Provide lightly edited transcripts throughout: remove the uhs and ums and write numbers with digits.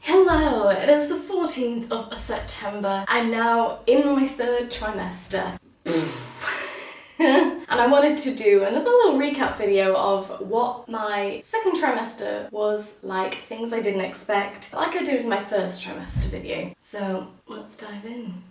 Hello, it is the 14th of September. I'm now in my third trimester. And I wanted to do another little recap video of what my second trimester was like, things I didn't expect, like I did with my first trimester video. So let's dive in.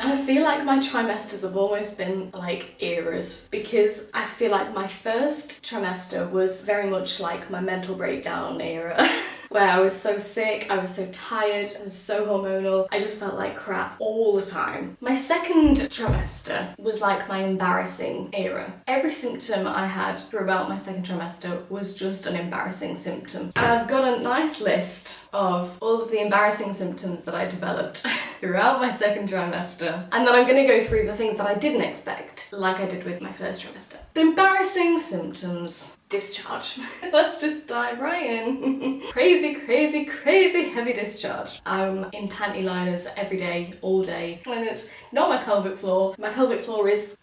I feel like my trimesters have almost been like eras, because I feel like my first trimester was very much like my mental breakdown era. Where I was so sick, I was so tired, I was so hormonal, I just felt like crap all the time. My second trimester was like my embarrassing era. Every symptom I had throughout my second trimester was just an embarrassing symptom. And I've got a nice list of all of the embarrassing symptoms that I developed throughout my second trimester. And then I'm going to go through the things that I didn't expect, like I did with my first trimester. But embarrassing symptoms. Discharge. Let's just dive right in. Crazy heavy discharge. I'm in panty liners every day, all day. And it's not my pelvic floor. My pelvic floor is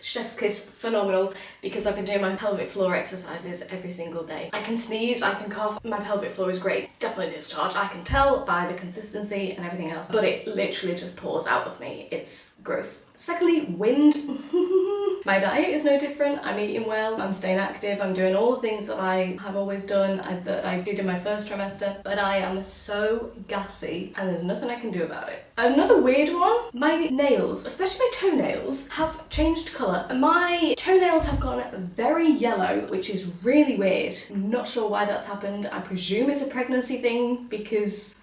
chef's kiss phenomenal, because I've been doing my pelvic floor exercises every single day. I can sneeze, I can cough, my pelvic floor is great. It's definitely discharge. I can tell by the consistency and everything else, but it literally just pours out of me. It's gross. Secondly, wind. My diet is no different. I'm eating well, I'm staying active, I'm doing all the things that I have always done, that I did in my first trimester, but I am so gassy and there's nothing I can do about it. Another weird one, my nails, especially my toenails, have changed colour. My toenails have gone very yellow, which is really weird. I'm not sure why that's happened. I presume it's a pregnancy thing, because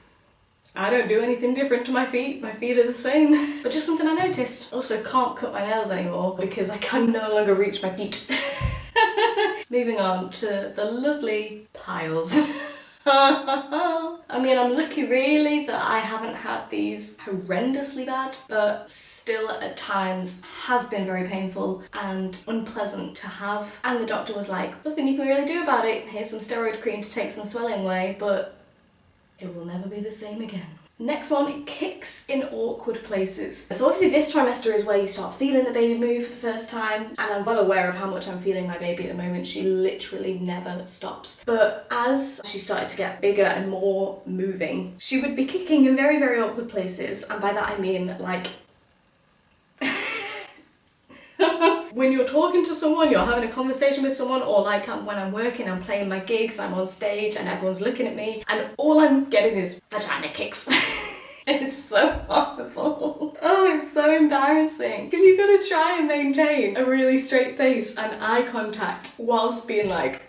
I don't do anything different to my feet. My feet are the same. But just something I noticed. Also can't cut my nails anymore because I can no longer reach my feet. Moving on to the lovely piles. I mean, I'm lucky really that I haven't had these horrendously bad, but still at times has been very painful and unpleasant to have. And the doctor was like, nothing you can really do about it. Here's some steroid cream to take some swelling away, but it will never be the same again. Next one, it kicks in awkward places. So obviously this trimester is where you start feeling the baby move for the first time, and I'm well aware of how much I'm feeling my baby at the moment. She literally never stops. But as she started to get bigger and more moving, she would be kicking in very awkward places, and by that I mean like when you're talking to someone, you're having a conversation with someone, or like when I'm working, I'm playing my gigs, I'm on stage and everyone's looking at me and all I'm getting is vagina kicks. It's so horrible. Oh, it's so embarrassing. Because you've got to try and maintain a really straight face and eye contact whilst being like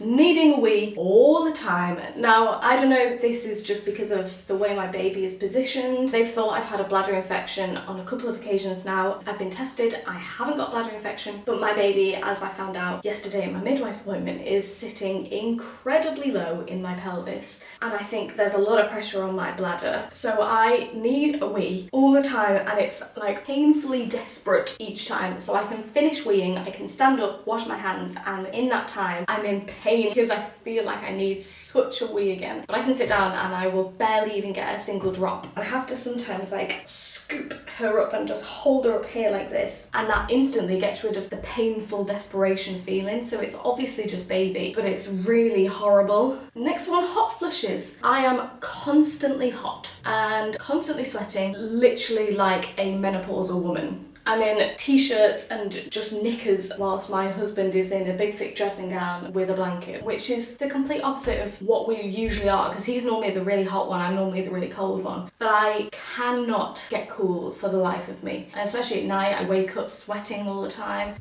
needing a wee all the time. Now, I don't know if this is just because of the way my baby is positioned. They've thought I've had a bladder infection on a couple of occasions now. I've been tested, I haven't got bladder infection, but my baby, as I found out yesterday at my midwife appointment, is sitting incredibly low in my pelvis, and I think there's a lot of pressure on my bladder. So I need a wee all the time, and it's like painfully desperate each time. So I can finish weeing, I can stand up, wash my hands, and in that time I'm in pain because I feel like I need such a wee again. But I can sit down and I will barely even get a single drop. I have to sometimes like scoop her up and just hold her up here like this, and that instantly gets rid of the painful desperation feeling. So it's obviously just baby, but it's really horrible. Next one, hot flushes. I am constantly hot and constantly sweating, literally like a menopausal woman. I'm in t-shirts and just knickers whilst my husband is in a big thick dressing gown with a blanket, which is the complete opposite of what we usually are, because he's normally the really hot one, I'm normally the really cold one. But I cannot get cool for the life of me, and especially at night I wake up sweating all the time.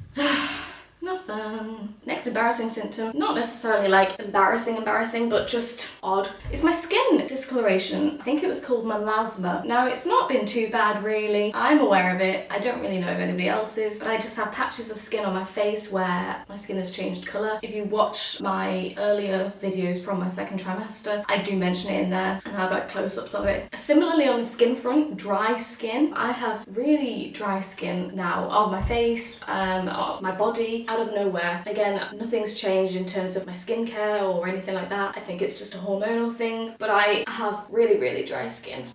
Not fun. Next embarrassing symptom, not necessarily like embarrassing, but just odd, is my skin discoloration. I think it was called melasma. Now, it's not been too bad really. I'm aware of it. I don't really know if anybody else is, but I just have patches of skin on my face where my skin has changed colour. If you watch my earlier videos from my second trimester, I do mention it in there and have like close-ups of it. Similarly on the skin front, dry skin. I have really dry skin now of my face, of my body, out of nowhere. Again, nothing's changed in terms of my skincare or anything like that. I think it's just a hormonal thing, but I have really, really dry skin.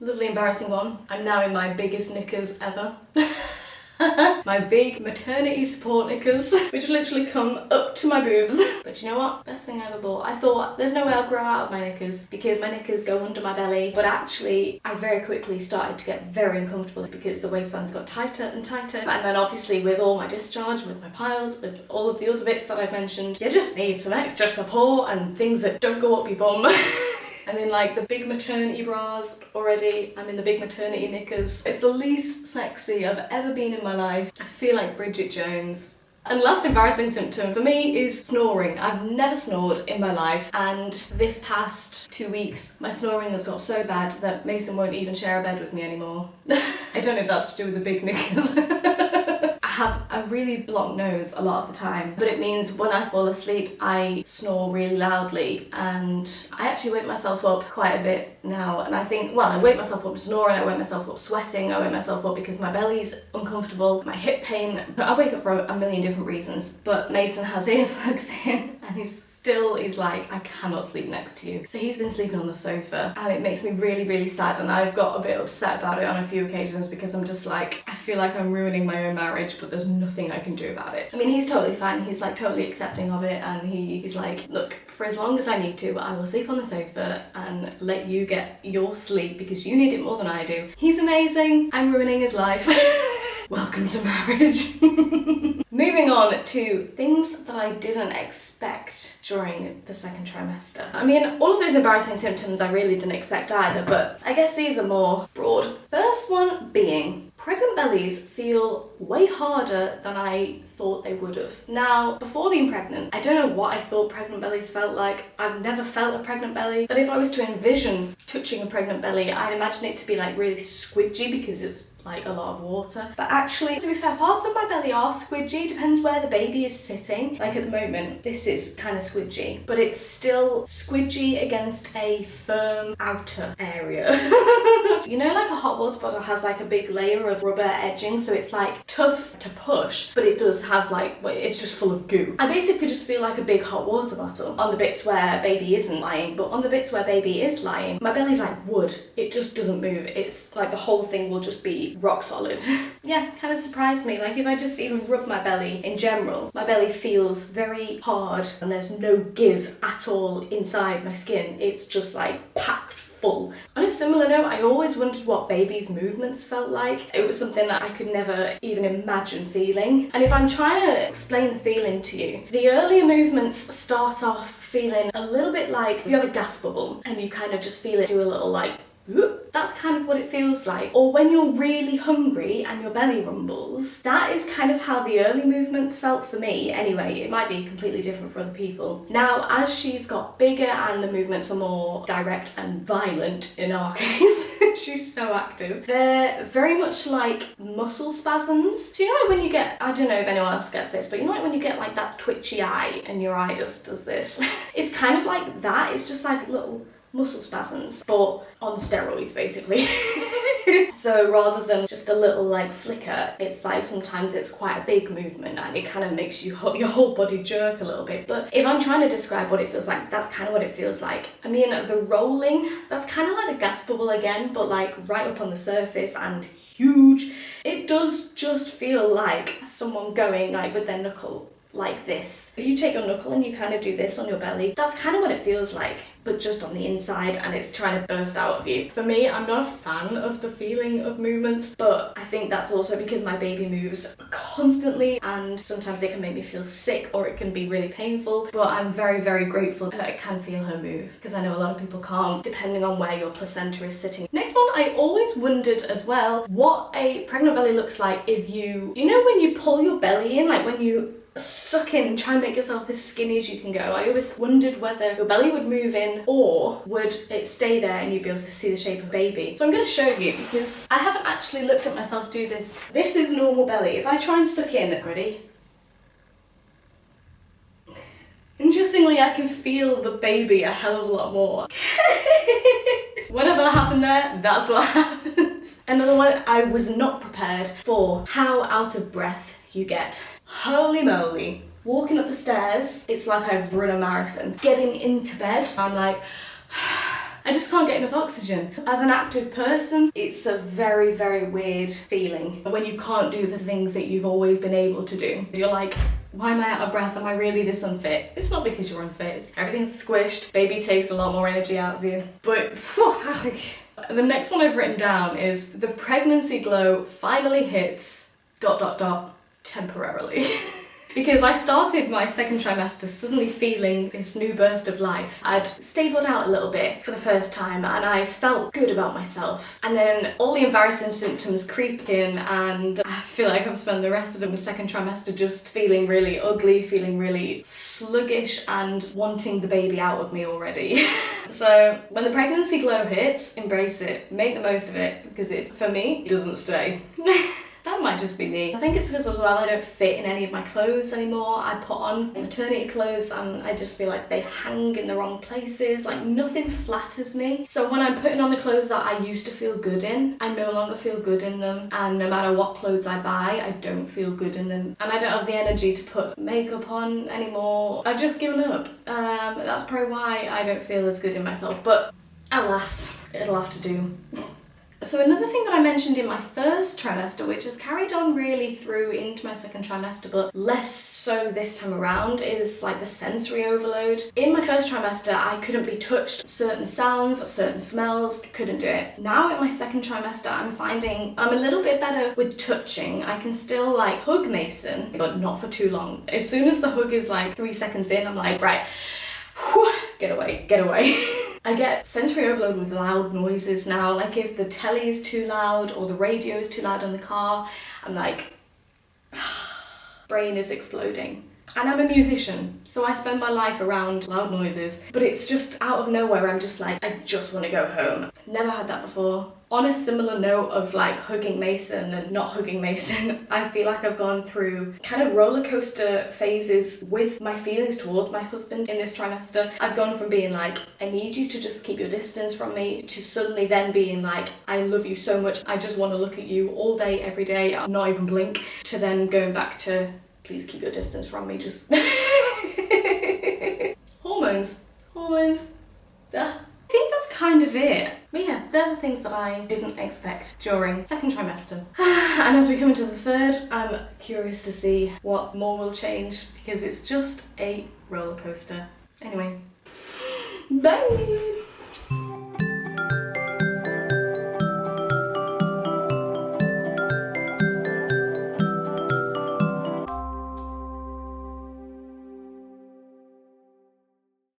Lovely embarrassing one. I'm now in my biggest knickers ever. My big maternity support knickers, which literally come up to my boobs. But you know what? Best thing I ever bought. I thought there's no way I'll grow out of my knickers because my knickers go under my belly. But actually, I very quickly started to get very uncomfortable because the waistbands got tighter and tighter. And then obviously with all my discharge, with my piles, with all of the other bits that I've mentioned, you just need some extra support and things that don't go up your bum. I'm in like the big maternity bras already. I'm in the big maternity knickers. It's the least sexy I've ever been in my life. I feel like Bridget Jones. And last embarrassing symptom for me is snoring. I've never snored in my life, and this past 2 weeks my snoring has got so bad that Mason won't even share a bed with me anymore. I don't know if that's to do with the big knickers. I have a really blocked nose a lot of the time, but it means when I fall asleep I snore really loudly, and I actually wake myself up quite a bit now. And I think, well, I wake myself up snoring, I wake myself up sweating, I wake myself up because my belly's uncomfortable, my hip pain. I wake up for a million different reasons, but Mason has earplugs in and he's like, I cannot sleep next to you. So he's been sleeping on the sofa, and it makes me really, really sad, and I've got a bit upset about it on a few occasions because I'm just like, I feel like I'm ruining my own marriage, but there's nothing I can do about it. I mean, he's totally fine, he's like totally accepting of it, and he's like, look, for as long as I need to, I will sleep on the sofa and let you get your sleep because you need it more than I do. He's amazing, I'm ruining his life. Welcome to marriage. Moving on to things that I didn't expect during the second trimester. I mean, all of those embarrassing symptoms I really didn't expect either, but I guess these are more broad. First one being, pregnant bellies feel way harder than I thought they would have. Now, before being pregnant, I don't know what I thought pregnant bellies felt like. I've never felt a pregnant belly, but if I was to envision touching a pregnant belly, I'd imagine it to be like really squidgy because it's like a lot of water. But actually, to be fair, parts of my belly are squidgy, depends where the baby is sitting. Like at the moment, this is kind of squidgy, but it's still squidgy against a firm outer area. You know, like a hot water bottle has like a big layer of rubber edging, so it's like tough to push, but it does have like, well, it's just full of goo. I basically just feel like a big hot water bottle on the bits where baby isn't lying, but on the bits where baby is lying, my belly's like wood. It just doesn't move. It's like the whole thing will just be rock solid. Yeah, kind of surprised me. Like if I just even rub my belly in general, my belly feels very hard and there's no give at all inside my skin. It's just like packed full. On a similar note, I always wondered what baby's movements felt like. It was something that I could never even imagine feeling. And if I'm trying to explain the feeling to you, the earlier movements start off feeling a little bit like if you have a gas bubble and you kind of just feel it do a little like, whoop. That's kind of what it feels like. Or when you're really hungry and your belly rumbles, that is kind of how the early movements felt for me. Anyway, it might be completely different for other people. Now, as she's got bigger and the movements are more direct and violent in our case, she's so active, they're very much like muscle spasms. So you know when you get, I don't know if anyone else gets this, but you know like when you get like that twitchy eye and your eye just does this? It's kind of like that. It's just like little muscle spasms, but on steroids basically. So rather than just a little like flicker, it's like sometimes it's quite a big movement and it kind of makes you your whole body jerk a little bit. But if I'm trying to describe what it feels like, that's kind of what it feels like. I mean, the rolling, that's kind of like a gas bubble again, but like right up on the surface and huge. It does just feel like someone going like with their knuckle like this. If you take your knuckle and you kind of do this on your belly, that's kind of what it feels like, but just on the inside, and it's trying to burst out of you. For me, I'm not a fan of the feeling of movements, but I think that's also because my baby moves constantly and sometimes it can make me feel sick or it can be really painful, but I'm very, very grateful that I can feel her move because I know a lot of people can't, depending on where your placenta is sitting. Next one, I always wondered as well what a pregnant belly looks like if you know when you pull your belly in, like when you suck in and try and make yourself as skinny as you can go. I always wondered whether your belly would move in or would it stay there and you'd be able to see the shape of baby. So I'm going to show you because I haven't actually looked at myself do this. This is normal belly. If I try and suck in, ready? Interestingly, I can feel the baby a hell of a lot more. Whatever happened there, that's what happens. Another one, I was not prepared for how out of breath you get. Holy moly. Walking up the stairs, it's like I've run a marathon. Getting into bed, I'm like, I just can't get enough oxygen. As an active person, it's a very, very weird feeling when you can't do the things that you've always been able to do. You're like, why am I out of breath? Am I really this unfit? It's not because you're unfit. Everything's squished. Baby takes a lot more energy out of you. But the next one I've written down is the pregnancy glow finally hits ... temporarily. Because I started my second trimester suddenly feeling this new burst of life. I'd stabled out a little bit for the first time and I felt good about myself. And then all the embarrassing symptoms creep in and I feel like I've spent the rest of the second trimester just feeling really ugly, feeling really sluggish and wanting the baby out of me already. So when the pregnancy glow hits, embrace it, make the most of it, because it, for me, it doesn't stay. That might just be me. I think it's because as well I don't fit in any of my clothes anymore. I put on maternity clothes and I just feel like they hang in the wrong places, like nothing flatters me. So when I'm putting on the clothes that I used to feel good in, I no longer feel good in them, and no matter what clothes I buy, I don't feel good in them. And I don't have the energy to put makeup on anymore. I've just given up. That's probably why I don't feel as good in myself, but alas, it'll have to do. So another thing that I mentioned in my first trimester, which has carried on really through into my second trimester, but less so this time around, is like the sensory overload. In my first trimester, I couldn't be touched. Certain sounds, certain smells, couldn't do it. Now in my second trimester, I'm finding I'm a little bit better with touching. I can still like hug Mason, but not for too long. As soon as the hug is like 3 seconds in, I'm like, right, whew, get away, get away. I get sensory overload with loud noises now, like if the telly is too loud or the radio is too loud in the car, I'm like, brain is exploding. And I'm a musician, so I spend my life around loud noises, but it's just out of nowhere, I'm just like, I just want to go home. Never had that before. On a similar note of like hugging Mason and not hugging Mason, I feel like I've gone through kind of roller coaster phases with my feelings towards my husband in this trimester. I've gone from being like, I need you to just keep your distance from me, to suddenly then being like, I love you so much, I just want to look at you all day, every day, I'll not even blink, to then going back to, please keep your distance from me, just... Hormones. I think that's kind of it. But yeah, they're the things that I didn't expect during second trimester. And as we come into the third, I'm curious to see what more will change, because it's just a roller coaster. Anyway, bye!